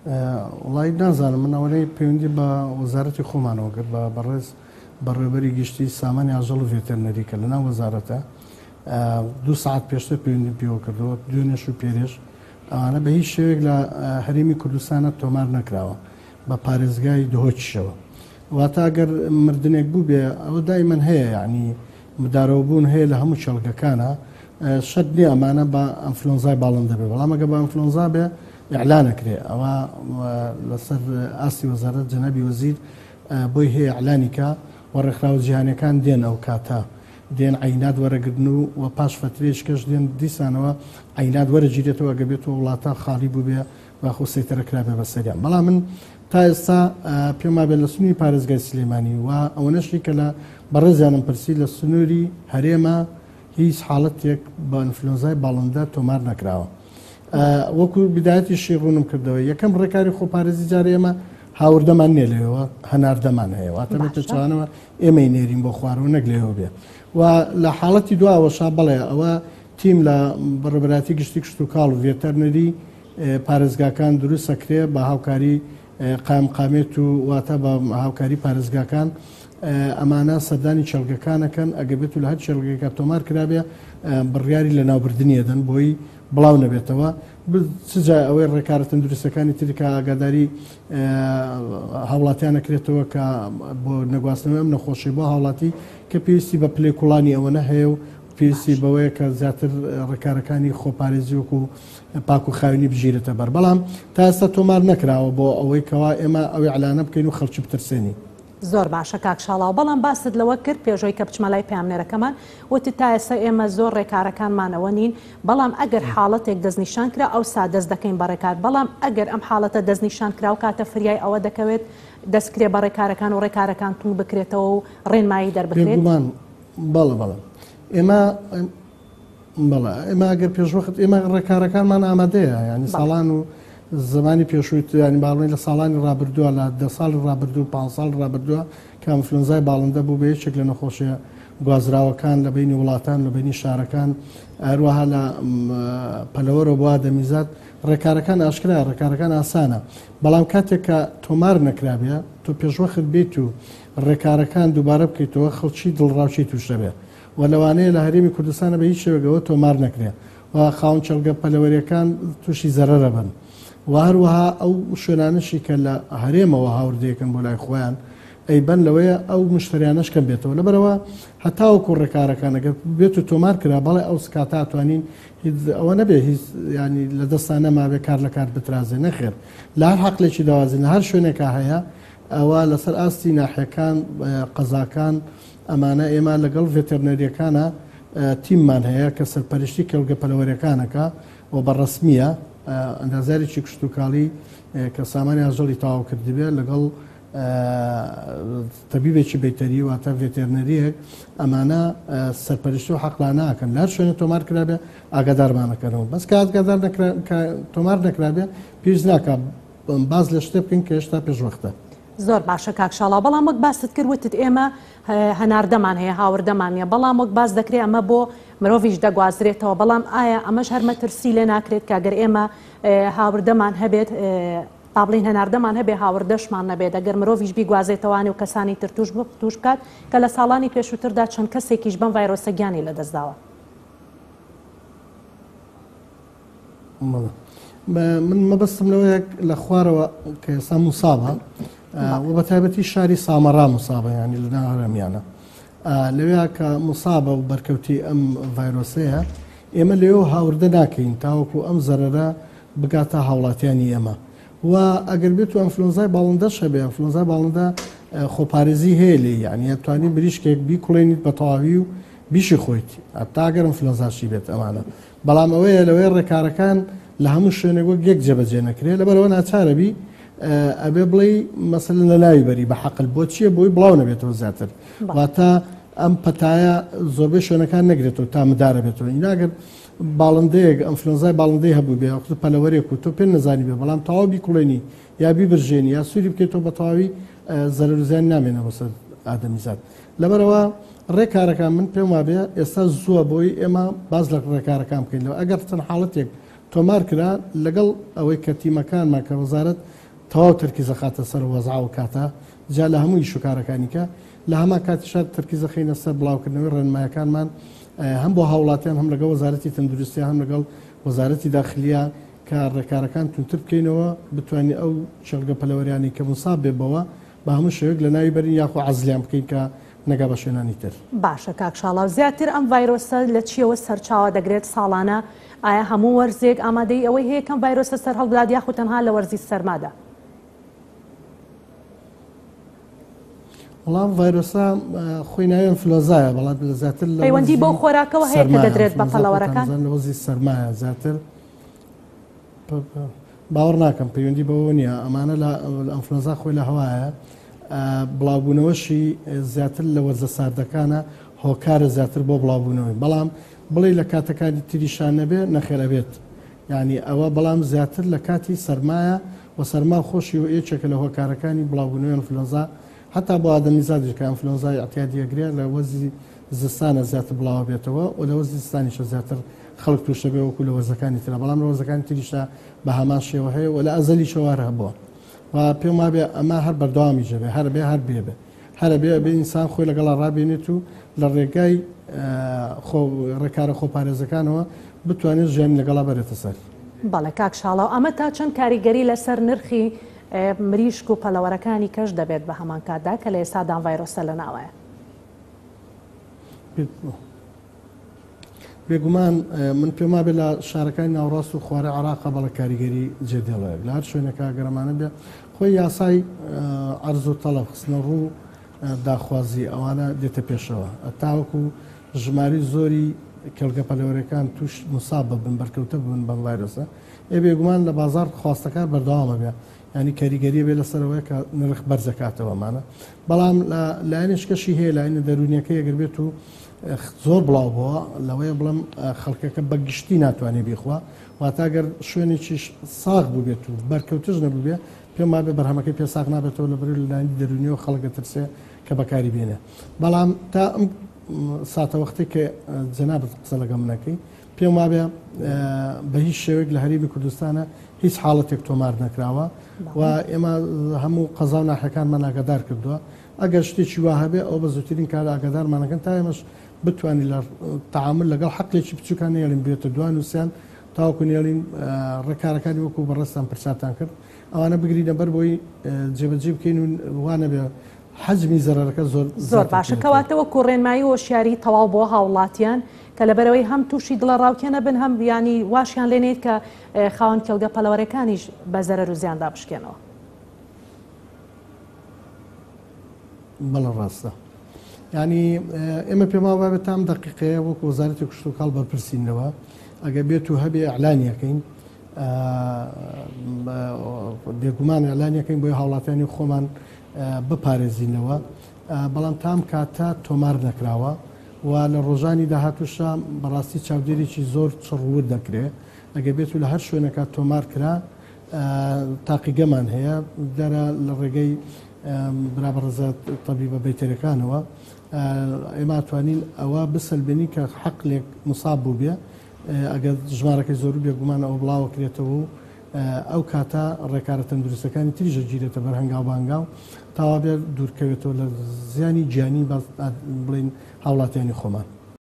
وڵی نازانم من ئەوەی پەیوەندی بە وەزارەتی خۆمانەوە کرد بە بەڕێز بەڕێوەبەری گشتی سامانی ئاژەڵ و ڤێتەرنەری کە لەناو وەزارەتە 2 ساعت پێشتر پەیوەندیم پێوە کردەوە دوێنێش و پێرێش ئەوانە بە هیچ شێوێک لە هەرێمی کوردستانە تۆمار نەکراوە بە پارێزگای دهۆچیشەوە واتە ئەگەر مردنێک بوو بێ ئەوە دایمەن هەیە یعنی مدارەوە بوون هەیە لە هەموو چەڵگەکانە شەد نیە ئەمانە بە ئەنفلۆنزای باڵندە بێ بەڵام ئەگە بە ئەنفلۆنزا بێ ئیعلانەکرێ ئەوە لەسەر ئاستی وەزارەت جەنابی وەزیر بۆی هەیە ئیعلانیکە و ڕێکخراوە جیهانیەکان دێن ئەو کاتە دێن عینات وەرەگرتن و پاش فترێش کەش دێن دیسانەوە عینات وەرەگیرێتەوە ئەگە بێتەوە وڵاتە خاڵی بوو بێ باخۆ سەیتەرەکرا بێ بەسەریان بەڵام من تا ئێستا پێما بێت لە سنووری پارێزگای سلێمانی و ئەوەنەشی کە لە بەڕێزیانم پرسی لە سنووری هەرێمە هیچ حاڵەتێک بە ئەنفلۆنزای باڵندە تۆمار نەکراوە وەکو بدایەتی شێڕوونم کردەوە یەکەم ڕێکاری خۆپارێزی جارێ ئێمە هاوردەمان نێ لێەوە هەناردەمان هەیە واتە بێتە چانەوە ئێمەی نێرین بۆ خوارەوە نەک لێەوە بێ و لە حاڵەتی دواوەشا بڵێ ئەوە تیم لە بەڕێبەراتی گشتی کشت و کاڵ و ڤێتەرنەری پارێزگاکان دروست سەکرێ بە هاوکاری قامێت و واتە بە هاوکاری پارێزگاکان ئەمانە سەردانی چەلگەکانەکەن ئەگە بێت و لە هەر چێلگەکە تۆمار کرابێ بڕیاری لە ناوبردنیەدەن بۆی بڵاو نەبێتەوە چجای ئەوەی ڕێکارە تەندروستەکانی تریکە ئاگاداری هاوڵاتیان نەکرێتەوە کە بۆ نەگواستنەوە ئەم نەخۆشی بۆ هاوڵاتی کە پێویستی بە پلێکوڵانی ئەوەنە هەیە و پێویستی بەوەیە کە زیاتر ڕێکارەکانی خۆپارێزی وەکو پاک و خاوێنی بژیرێتە بەر بەڵام تا ئێستا تۆمار نەکراوە بۆ ئەوەی کەوا ئێمە ئەوەی عەلانە بکەین و خەڵکی بترسێنی زۆر باشە کاکشاڵاو بەڵام باست لەوە کرد پێشۆی کە بچمە لای پامنێرەکەمان وتی تا ئێستا ئێمە زۆر ڕێکارەکانمانەوە نین بەڵام ئەگەر حاڵەتێک دەستنیشان کرا ئەو سا دەست دەکەین بە ڕێکار بەڵام ئەگەر ئەم حاڵەتە دەستنیشان کرا و کاتە فریای ئەوە دەکەوێت دەستکرێ بە ڕێکارەکان و ڕێکارەکان تون بکرێتەوە و ڕێنمایی دەربکرێت بەڵێ ئێمە ئەگەر پێشوەخت ئێمە ڕێکارەکانمان ئامادەیە ینی ساڵان و زمانی پێشووت ینی باڵی لە ساڵانی ڕابردووە لە 10 ساڵی ڕابردوو 5 ساڵ ڕابردووە کە ئەنفلۆنزای باڵندە بوو بە یەکێک لە نەخۆشیە گوازراوەکان لە بینی وڵاتان لە بینی شارەکان هەروەها لە پەلەوەرە بۆ ئادەمیزاد ڕێکارەکان ئاشکرا ڕێکارەکان ئاسانە بەڵام کاتێک کە تۆمار نەکرابێ تۆ پێشوەخت بێت و ڕێکارەکان دووبارە بکەیتەوە خەڵکی دڵڕاوچی توش دەبێت و لەوانەیە لە هەرێمی کوردستانە بە هیچ شێوەگەوە تۆمار نەکرێت و خاون چەلگە پەلەوەریەکان تووشی زەرەرە بن و هەروەها ئەو شوێنانشی کە لە هەرێمەوە هاوردەیەکەن بۆ لای خۆیان ئەیبەن لەوەیە ئەو مشتریانەشکەم بێتەوە لەبەرەوە هەتاوەکو ڕێکارەکانەگە بێت و تۆمار کرا بەڵێ ئەو سکاتە توانین ئەوە نەبێ هیچ ینی لە دەستان نەمابێ کار لە کار بترازێ نەخێر لە هەر حەقلێکی داوازین هەر شوێنێکە هەیە ئەوە لەسەر ئاستی ناحیەکان قەزاکان ئەمانە ئێمە لەگەڵ ڤێتەرنەریەکانە تیممان هەیە کە سەرپەرشتی کەلگە پەلەوەریەکانەکە و بەڕەسمیە ئەندازارێکی کشت و کاڵی کە سامانی ئاژەڵی تاوا کردبێ لەگەڵ تەبیبێکی بەیتەری واتە ڤێتەرنەریەک ئەمانە سەرپەرشتی و حەقلان ناکەن لە هەر شوێنە تۆمار کرابێ ئاگادارمانەکەنەوە بەس کە ئاگادار تۆمار نەکرابێ پێویست ناکە باز لە شتێ بکەین کە هێشتا پێشوەختە زۆر باشە کاکشاڵا بەڵام وەک باست کردوتت ئێمە هەناردەمان هەیە هاوردەمانە بەڵام وەک باز دەکرێت ئەمە بۆ مرۆڤیش دەگوازرێتەوە بەڵام ئایا ئەمەش هەرمەترسی لێ ناکرێت کاگەر ئێمە هاوردەمان هەبێت پابلین هەناردەمان هەبێ هاوردەشمان نەبێت ئەگەر مرۆڤیش بیگوازێتەوەوانی و کەسانی تر توش بکات کە لە ساڵانی پێشووتردا چەند کەسێکیش بەم ڤایرۆسە گیانی لەدەستداوە من مەبەستم لەوەیە لە خوارەوە کە ئێستا موسابە و بە تایبەتی شاری سامەڕا موسابە ینی لە ناو هەرێمیانە لەوەیە کە موسابە و بەرکەوتی ئەم ڤایرۆسەیە ئێمە لێەوە هاوردە ناکەین تاوەکو ئەم زەرەرە بگاتە هاوڵاتیانی ئێمە و ئەگەر بێت و ئەنفلۆنزای باڵندەش هەبێ ئەنفلۆنزای باڵندە خۆپارێزی هەیە لێ یعنی ئەتوانین بریشکێک بیکوڵێنیت بە تەواوی و بیشی خۆیت تا ئەگەر ئەنفلۆنزاشی بێت ئەمانە بەڵام ئەوەیە لەوەی ڕێکارەکان لە هەموو شوێنێک وەک یەک جێبەجێ نەکرێت لەبەرەوە ناچارەبی ئەبێ بڵێ مەسەلەن لە ناوی بەری بە حەقل بۆ چییە بۆی بڵاو نەبێتەوە زیاتر واتە ئەم پەتایە زۆربەی شوێنەکان نەگرێتەوە تا مدارە بێتەوە ئیناگەر باڵندەیەک ئەنفلۆنزای باڵندەی هەبوو بێ وەختە پەلەوەرێک و تۆ پێ نەزانی بێ بەڵام تەواو بیکوڵێنی یا بیبرژێنی یا سووری بکەیتەوە بە تەواوی زەرەر و زیان نامێنە بەسەر ئادەمیزاد لەبەرەوە ڕێکارەکان من پێم وابێ ئێستا زووە بۆی ئێمە باز لە ڕێکارەکان بکەینەوە ئەگەر چەند حاڵەتێک تۆمار کرا لەگەڵ ئەوەی کە تیمەکانمان کە وەزارەت تەواو تەرکیزە خاتە سەر وەزع و کاتە جا لە هەمووی شوکارەکانی کە لە هەما کاتیشات تەرکیزە خینە سەر بڵاوکردنەوەی ڕێنمایەکانمان هەم بۆ هاوڵاتیان هەم لەگەڵ وەزارەتی تەندروستی هەم لەگەڵ وەزارەتی داخلیە کە ڕێکارەکان تونتر بکەینەوە بتوانین ئەو چێلگە پەلەوەریانی کە موساب بێبەوە بە هەموو شێوەیەک لە ناوی بەرین یاخۆ عەزلیان بکەین کە نەگا بە شوێنانی تر. باشە کاکشاڵاو زیاتر ئەم ڤایرۆسە لە چیەوە سەرچاوە دەگرێت ساڵانە ئایا هەموو وەرزێک ئامادەی ئەوەی هەیە کەم ڤایرۆسە سەر هەڵبدات یاخۆ تەنها لە وەرزی سەرمادا؟ وەڵام ڤایرۆسە خۆی ناوی ئەنفلۆنزایە بەڵام زیاتر لە پەیوەندی بەو خۆراکەوە هەیە کە دەدرێت بە پەلەوەرەکان لە وەرزی سەرمایە زیاتر باوەڕ ناکەم پەیوەندی بەوە نییە ئەمانە لە ئەنفلۆنزا خۆی لە هەوایە بڵاوبوونەوەشی زیاتر لە وەرزە ساردەکانە هۆکارە زیاتر بۆ بڵاوبوونەوەی بەڵام بڵێ لە کاتەکانی تریشان نەبێ نەخێرە بێت یعنی ئەوە بەڵام زیاتر لە کاتی سەرمایە و سەرما خۆشی و یەکێکە لە هۆکارەکانی بڵاوبوونەوەی ئەنفلۆنزا حتا بۆ ئادەمیزادی کە ئەنفلۆنزای ئەتیادیەگرێ لە وەرزی زستانە زیاتر بڵاوە بێتەوە و لە وەرزی زستانیشە زیاتر خەڵک تووشە بێ وەکو لە وەرزەکانی ترە بەڵام لە وەرزەکانی تریشە بە هەمان شێوە هەیە و لە ئەزەلی شەوارە هەبووە و پێم وابێ ئەمە هەر بەردەوامی ژەبێ هەر بێ هەر بێبێ هەرە بێ بێ ئینسان خۆی لەگەڵا ڕابێنێت و لە ڕێگای ڕێکارە خۆپارێزەکانەوە بتوانێت ژیانی لەگەڵا بەرێتە سەر. بەڵێ کاکشاڵاو ئەمە تا چەند کاریگەری لەسەر نرخی مریشک و پەلەوەرەکانی کەش دەبێت بە هەمان کاتدا کە لە ئێستادان ڤایرۆسە لە ناوایە؟ بێگومان من پێم وابێ لە شارەکانی ناوڕاست و خوارە عێراق بەڵە کاریگەری جێدێڵەیە لە هەر شوێنێکە گەرەمانە بێ خۆی یاسای عەرز و تەڵەب خستنە ڕوو داخوازی ئەوانە دێتە پێشەوە تاوەکو ژماری زۆری کەلگە پەلەوەریەکان توش موساب ببن بەرکەوتە ببن بەم ڤایرۆسە بێگومان لە بازار خواستەکان بەردەوامە بێ ینی کاریگەریە بێ لەسەرەوەی کە نرخ بەرزەکاتەوەمانە بەڵام لایەنشکەشی هەیە لایەنە دەرونیەکە ئەگەر بێت و زۆر بڵاو بووە لەوەیە بڵم خەڵکەکە بەگشتی ناتوانێت بیخوا واتاگەر شوێنێکی ساغ بوو بێت و بەرکەوتش نەبوو بێ پێم وابێ بەرهەمەکەی پێ ساغ نابێتەوە لە بەری لایەنی دەرونیەوە خەڵکە ترسێ کە بەکاری بێنێ بەڵام تا ئەم ساتە وەختی کە جەنابەت قسە لەگەڵ منەکەی پێم وابێ بە هیچ شێوەیەک لە هەرێمی کوردستانە هیچ حاڵەتێک تۆمار نەکراوە و ئێمە هەموو قەزا و ناحەکانمان ئاگادار کردووە ئەگەر شتێکی وا هەبێ ئەو بە زووترین کار ئاگادارمانەکەن تا ئێمەش بتوانین لە تعامل لەگەڵ حەقێکی بچووکان نێڵین بێتە دوان وسیان تاوەکو نێڵین ڕێکارەکانی وەکو بەڕێستان پرساتان کرد ئەوانە بگرینە بەر بۆی جێبەجێ بکەین و وانە بێ حەجمی زەرەرەکە زۆر باشە کەواتەوە کوڕێنمایی وەشیاری تەواو بۆ هاوڵاتیان کە لەبەرەوەی هەم تووشی دڵە ڕاوکێنە بن هەم ینی واشیان لێنێت کە خاوەن کێڵگە پەلەوەرەکانیش بە زەرەر و زیاندا بشکێنەوە. بەڵە ڕاستە ینی ئێمە پێما بابێت تام دقیقەیە وەکو وەزارەتی کوشت و کاڵ بەرپرسینەوە ئەگە بێت و هەبێ ئەعلانیەکەین بێگومان ئەعلانیەکەین بۆی هاوڵاتیانی خۆمان بپارێزینەوە بەڵام تام کاتە تۆمار نەکراوە و لە ڕۆژانی داهاتوشە بەڕاستی چاودێرێکی زۆر چڕور دەکرێت ئەگە بێت و لە هەر شوێنەکە تۆمار کرا تاقیگەمان هەیە دەرە لە ڕێگەی برابەڕزە تەبیبە بەیتەرەکانەوە ئێمە توانین ئەوە بسەلبێنی کە حەقلێک موساب بوو بێ ئەگەر ژمارەکەی زۆر بێگومان ئەو بڵاوە کرێتەوە و ئەو کاتە ڕێکارە تەندروستەکانی تریژە گیرێتە بەر هەنگاو بانگاو تاوا بێ دوورکەوێتەوە لە زیانی گیانی بڵین هاوڵاتیانی خۆمان.